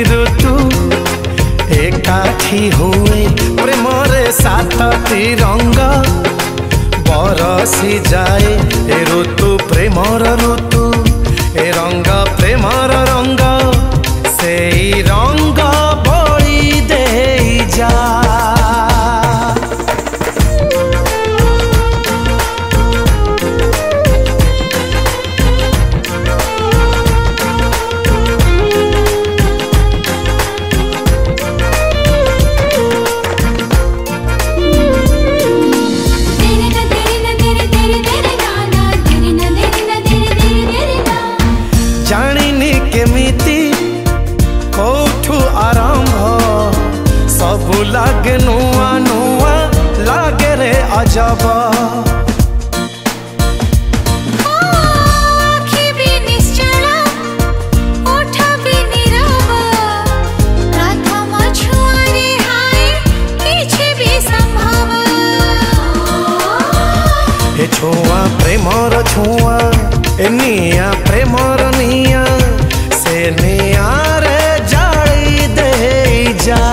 ऋतु एकाठी हुए प्रेम रे सातटी रंग बरसी जाए ए ऋतु प्रेमर ऋतु ए रंग प्रेमर रंग से रंग बड़ी दे जा लागे नुआ नुआ लागे रे अजब छुआ प्रेमर छुआ ए निया प्रेमर निया से निया रे जाई दे जा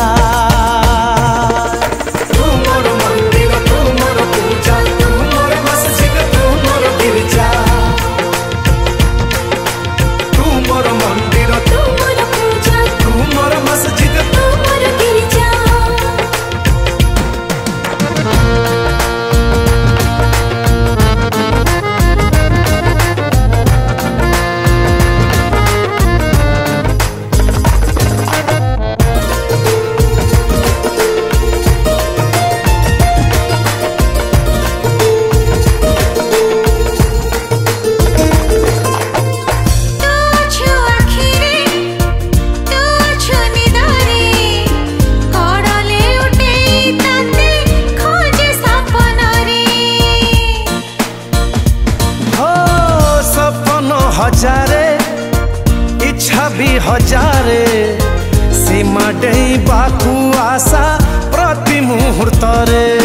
हजारे इच्छा भी हजारे सीमा डेई बाकू आशा प्रति मुहूर्त रे।